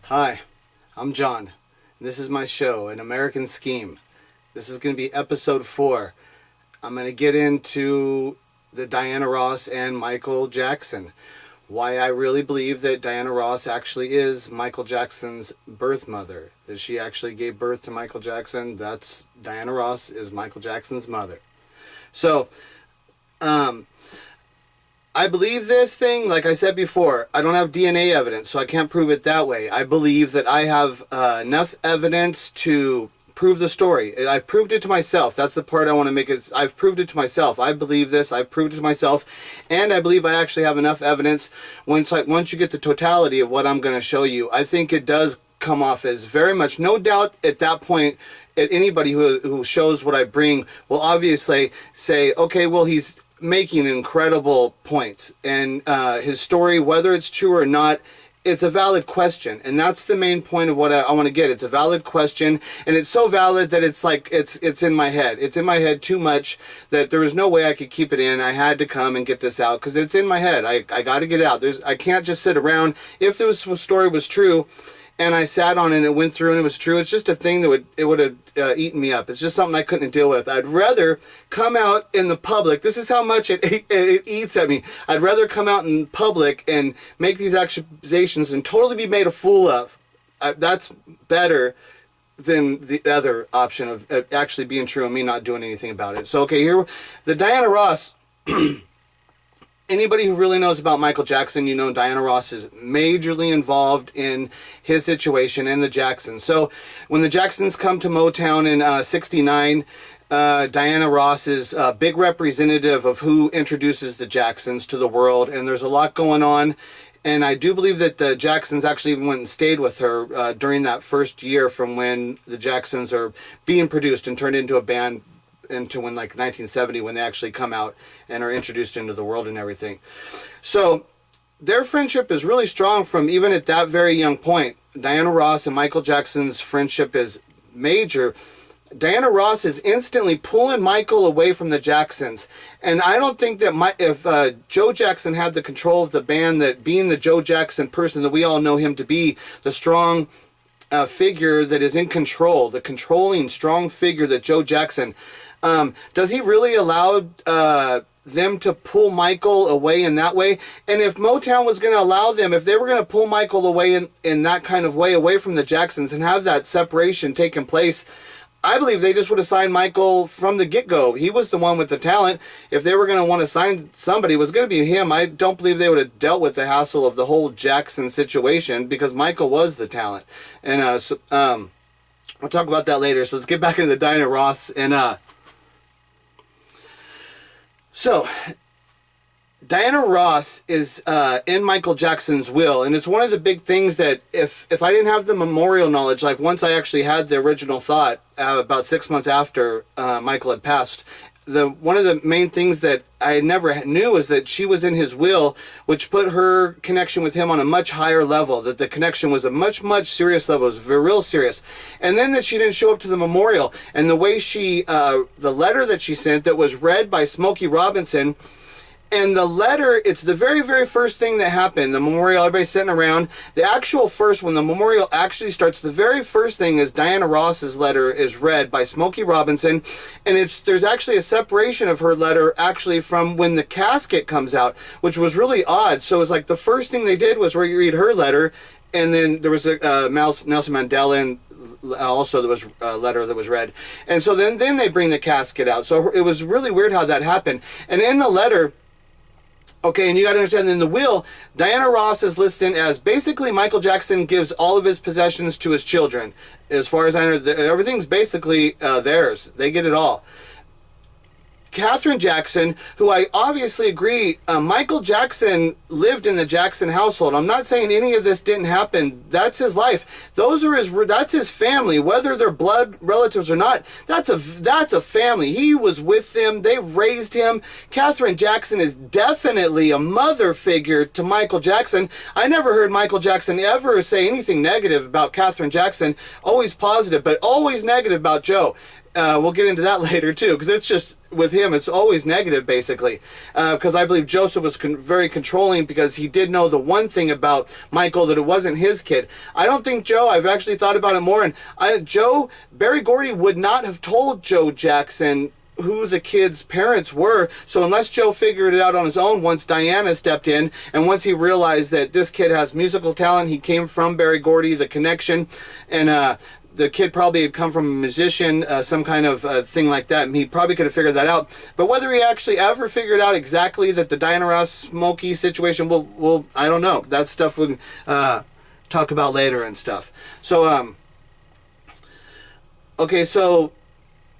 Hi, I'm John. This is my show, An American Scheme. This is going to be episode 4. I'm going to get into the Diana Ross and Michael Jackson. Why I really believe that Diana Ross actually is Michael Jackson's birth mother. That she actually gave birth to Michael Jackson. That's Diana Ross is Michael Jackson's mother. So, I believe this thing, like I said before, I don't have DNA evidence, so I can't prove it that way. I believe that I have enough evidence to prove the story. I proved it to myself. That's the part I want to make it. I've proved it to myself. I believe this. I've proved it to myself. And I believe I actually have enough evidence. Once you get the totality of what I'm going to show you, I think it does come off as very much, no doubt at that point, anybody who shows what I bring will obviously say, okay, well, he's making incredible points, and his story, whether it's true or not, it's a valid question, and that's the main point of what I want to get. It's a valid question, and it's so valid that it's like it's in my head. It's in my head too much that there was no way I could keep it in. I had to come and get this out because it's in my head. I got to get it out. I can't just sit around. If this story was true, and I sat on it and it went through and it was true, it's just a thing that would have eaten me up. It's just something I couldn't deal with. I'd rather come out in the public. This is how much it eats at me. I'd rather come out in public and make these accusations and totally be made a fool of. That's better than the other option of actually being true and me not doing anything about it. So, okay, here, the Diana Ross... Anybody who really knows about Michael Jackson, you know Diana Ross is majorly involved in his situation and the Jacksons. So when the Jacksons come to Motown in '69, Diana Ross is a big representative of who introduces the Jacksons to the world, and there's a lot going on. And I do believe that the Jacksons actually even went and stayed with her during that first year from when the Jacksons are being produced and turned into a band into when like 1970 when they actually come out and are introduced into the world and everything. So their friendship is really strong from even at that very young point. Diana Ross and Michael Jackson's friendship is major. Diana Ross is instantly pulling Michael away from the Jacksons. And I don't think that if Joe Jackson had the control of the band, that being the Joe Jackson person that we all know him to be, the strong figure that is in control, the controlling strong figure that Joe Jackson, does he really allow them to pull Michael away in that way? And if Motown was going to allow them, if they were going to pull Michael away in that kind of way, away from the Jacksons and have that separation taking place, I believe they just would have signed Michael from the get-go. He was the one with the talent. If they were going to want to sign somebody, it was going to be him. I don't believe they would have dealt with the hassle of the whole Jackson situation because Michael was the talent. And we'll talk about that later. So let's get back into the Diana Ross and So, Diana Ross is in Michael Jackson's will, and it's one of the big things that if I didn't have the memorial knowledge, like once I actually had the original thought about 6 months after Michael had passed, one of the main things that I never knew is that she was in his will, which put her connection with him on a much higher level, that the connection was a much, much serious level. It was real serious. And then that she didn't show up to the memorial, and the way the letter that she sent that was read by Smokey Robinson, and the letter, it's the very, very first thing that happened. The memorial, everybody's sitting around. The actual first, when the memorial actually starts, the very first thing is Diana Ross's letter is read by Smokey Robinson. And there's actually a separation of her letter actually from when the casket comes out, which was really odd. So it's like the first thing they did was read her letter. And then there was Nelson Mandela, and also there was a letter that was read. And so then they bring the casket out. So it was really weird how that happened. And in the letter, okay, and you got to understand, in the will, Diana Ross is listed as basically Michael Jackson gives all of his possessions to his children. As far as I know, everything's basically theirs. They get it all. Katherine Jackson, who I obviously agree, Michael Jackson lived in the Jackson household. I'm not saying any of this didn't happen. That's his life. That's his family, whether they're blood relatives or not. That's a family. He was with them. They raised him. Katherine Jackson is definitely a mother figure to Michael Jackson. I never heard Michael Jackson ever say anything negative about Katherine Jackson. Always positive, but always negative about Joe. we'll get into that later too, because it's just, with him, it's always negative, basically. Because I believe Joseph was very controlling, because he did know the one thing about Michael, that it wasn't his kid. I don't think Joe, I've actually thought about it more, and Berry Gordy would not have told Joe Jackson who the kid's parents were. So unless Joe figured it out on his own, once Diana stepped in, and once he realized that this kid has musical talent, he came from Berry Gordy, the connection, and the kid probably had come from a musician, some kind of thing like that, and he probably could have figured that out. But whether he actually ever figured out exactly that the Diana Ross Smokey situation, will I don't know. That stuff we'll talk about later and stuff. So, okay, so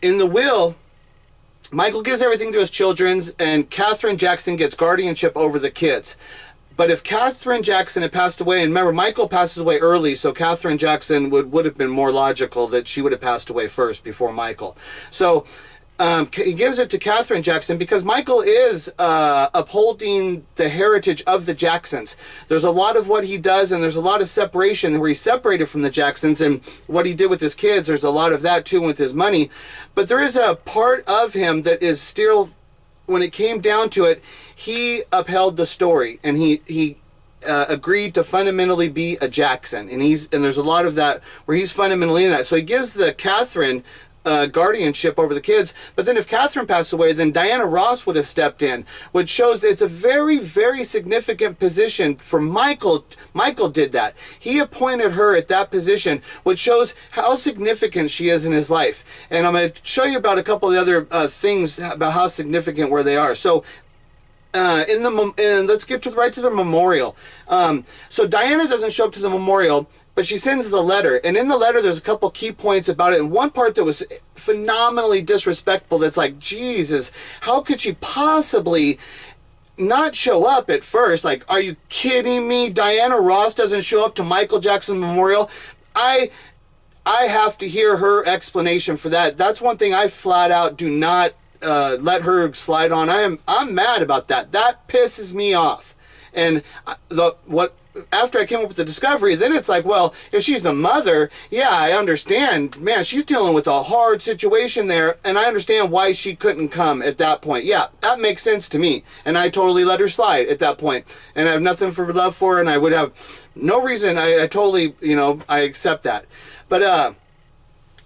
in the will, Michael gives everything to his children, and Catherine Jackson gets guardianship over the kids. But if Catherine Jackson had passed away, and remember, Michael passes away early, so Catherine Jackson would have been more logical that she would have passed away first before Michael. So he gives it to Catherine Jackson because Michael is upholding the heritage of the Jacksons. There's a lot of what he does, and there's a lot of separation where he's separated from the Jacksons, and what he did with his kids, there's a lot of that too with his money. But there is a part of him that is still, when it came down to it, he upheld the story, and he agreed to fundamentally be a Jackson, and there's a lot of that where he's fundamentally in that. So he gives the Catherine guardianship over the kids. But then if Catherine passed away, then Diana Ross would have stepped in, which shows that it's a very, very significant position for Michael. Michael did that. He appointed her at that position, which shows how significant she is in his life. And I'm going to show you about a couple of the other things about how significant where they are. So let's get right to the memorial. So Diana doesn't show up to the memorial, but she sends the letter. And in the letter, there's a couple key points about it. And one part that was phenomenally disrespectful, that's like, Jesus, how could she possibly not show up at first? Like, are you kidding me? Diana Ross doesn't show up to Michael Jackson Memorial. I have to hear her explanation for that. That's one thing I flat out do not let her slide on. I'm mad about that. That pisses me off. And after I came up with the discovery, then it's like, well, if she's the mother, yeah, I understand. Man, she's dealing with a hard situation there, and I understand why she couldn't come at that point. Yeah, that makes sense to me, and I totally let her slide at that point. And I have nothing for love for her, and I would have no reason. I totally, I accept that. But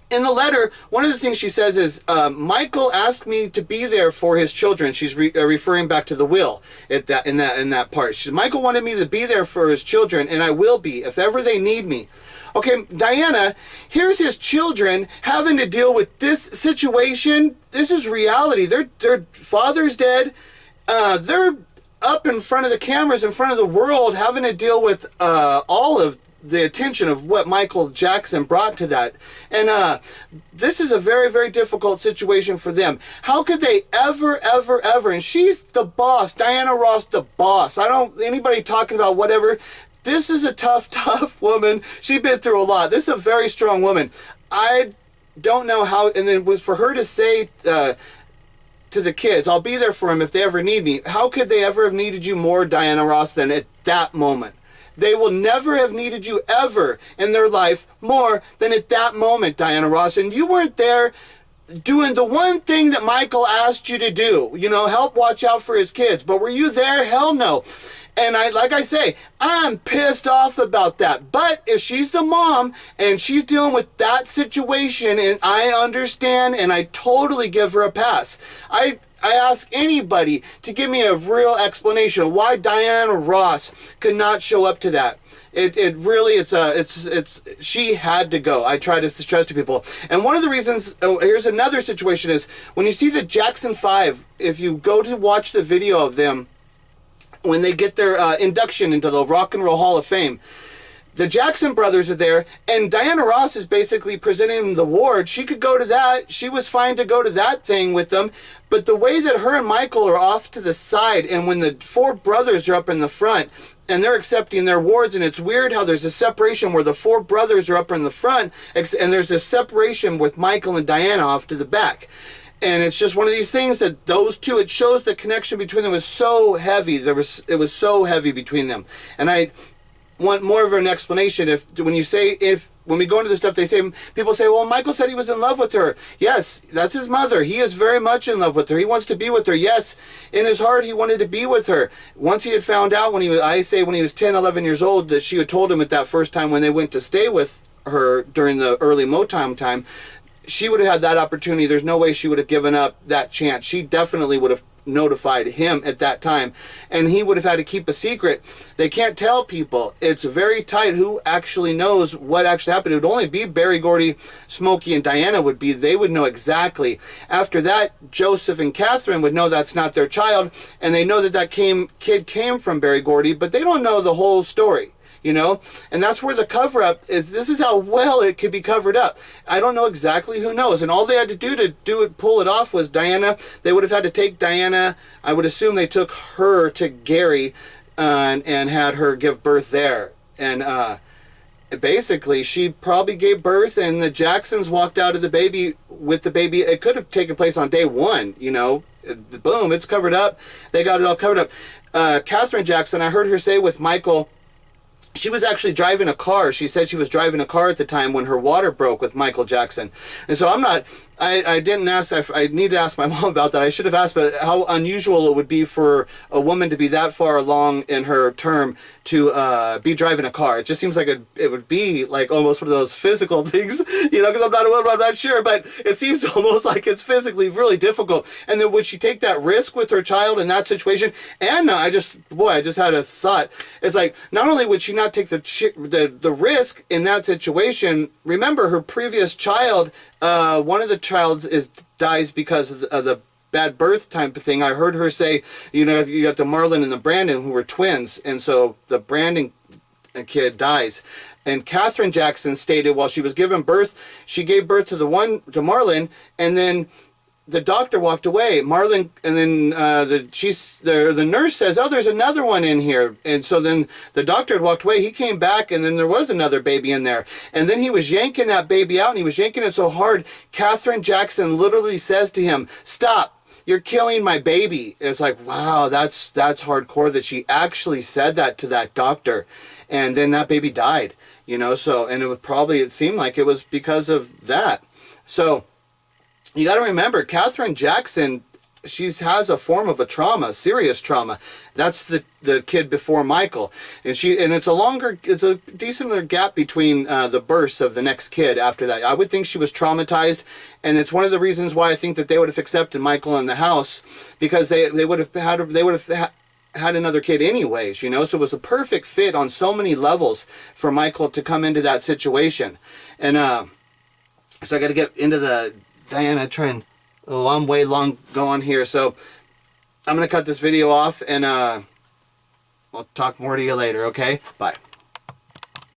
in the letter, one of the things she says is, Michael asked me to be there for his children. She's referring back to the will in that part. She says, Michael wanted me to be there for his children, and I will be if ever they need me. Okay, Diana, here's his children having to deal with this situation. This is reality. Their father's dead. They're up in front of the cameras, in front of the world, having to deal with all of the attention of what Michael Jackson brought to that. And this is a very, very difficult situation for them. How could they ever, and she's the boss, Diana Ross, the boss. Anybody talking about whatever. This is a tough woman. She's been through a lot. This is a very strong woman. I don't know how, and then was for her to say to the kids, I'll be there for them if they ever need me. How could they ever have needed you more, Diana Ross, than at that moment? They will never have needed you ever in their life more than at that moment, Diana Ross. And you weren't there doing the one thing that Michael asked you to do, help watch out for his kids. But were you there? Hell no. And like I say, I'm pissed off about that. But if she's the mom and she's dealing with that situation, and I understand, and I totally give her a pass. I ask anybody to give me a real explanation of why Diana Ross could not show up to that. She had to go. I try to stress to people. And one of the reasons, here's another situation, is when you see the Jackson 5, if you go to watch the video of them, when they get their induction into the Rock and Roll Hall of Fame, the Jackson brothers are there, and Diana Ross is basically presenting them the award. She could go to that. She was fine to go to that thing with them. But the way that her and Michael are off to the side, and when the four brothers are up in the front, and they're accepting their awards, and it's weird how there's a separation where the four brothers are up in the front, and there's a separation with Michael and Diana off to the back. And it's just one of these things that those two, it shows the connection between them was so heavy. It was so heavy between them. And I want more of an explanation. When you say if when we go into this stuff, people say, well, Michael said he was in love with her. Yes, that's his mother. He is very much in love with her. He wants to be with her. Yes, in his heart, he wanted to be with her. Once he had found out when he was 10, 11 years old, that she had told him at that first time when they went to stay with her during the early Motown time, she would have had that opportunity. There's no way she would have given up that chance. She definitely would have notified him at that time, and he would have had to keep a secret. They can't tell people. It's very tight who actually knows what actually happened. It would only be Berry Gordy, Smokey, and Diana they would know exactly. After that, Joseph and Catherine would know that's not their child, and they know that kid came from Berry Gordy, but they don't know the whole story. You know, and that's where the cover-up is. This is how well it could be covered up. I don't know exactly, who knows. And all they had to pull it off was Diana. They would have had to take Diana. I would assume they took her to Gary and had her give birth there. And basically, she probably gave birth, and the Jacksons walked out of the baby with the baby. It could have taken place on day one, you know. Boom, it's covered up. They got it all covered up. Catherine Jackson, I heard her say with Michael, she was actually driving a car. She said she was driving a car at the time when her water broke with Michael Jackson. And so I didn't ask, I need to ask my mom about that. I should have asked, but how unusual it would be for a woman to be that far along in her term to be driving a car. It just seems like it would be like almost one of those physical things, you know, because I'm not sure, but it seems almost like it's physically really difficult. And then would she take that risk with her child in that situation? And I just had a thought. It's like, not only would she not take the risk in that situation, remember her previous child, one of the childs dies because of the bad birth type of thing. I heard her say, you know, you got the Marlon and the Brandon, who were twins, and so the Brandon kid dies. And Catherine Jackson stated while she was giving birth, she gave birth to Marlon, and then the doctor walked away. Marlon, and then the nurse says, "Oh, there's another one in here." And so then the doctor had walked away. He came back, and then there was another baby in there. And then he was yanking that baby out, and he was yanking it so hard, Catherine Jackson literally says to him, "Stop. You're killing my baby." It's like, wow, that's hardcore that she actually said that to that doctor. And then that baby died, you know, so, and it seemed like it was because of that. So you got to remember, Catherine Jackson, she has a form of a trauma, serious trauma. That's the kid before Michael, and it's a decent gap between the births of the next kid after that. I would think she was traumatized, and it's one of the reasons why I think that they would have accepted Michael in the house, because they would have had another kid anyways, you know. So it was a perfect fit on so many levels for Michael to come into that situation, and so I got to get into the Diana trying. Oh, I'm way long going here, so I'm going to cut this video off, and I'll talk more to you later, okay? Bye.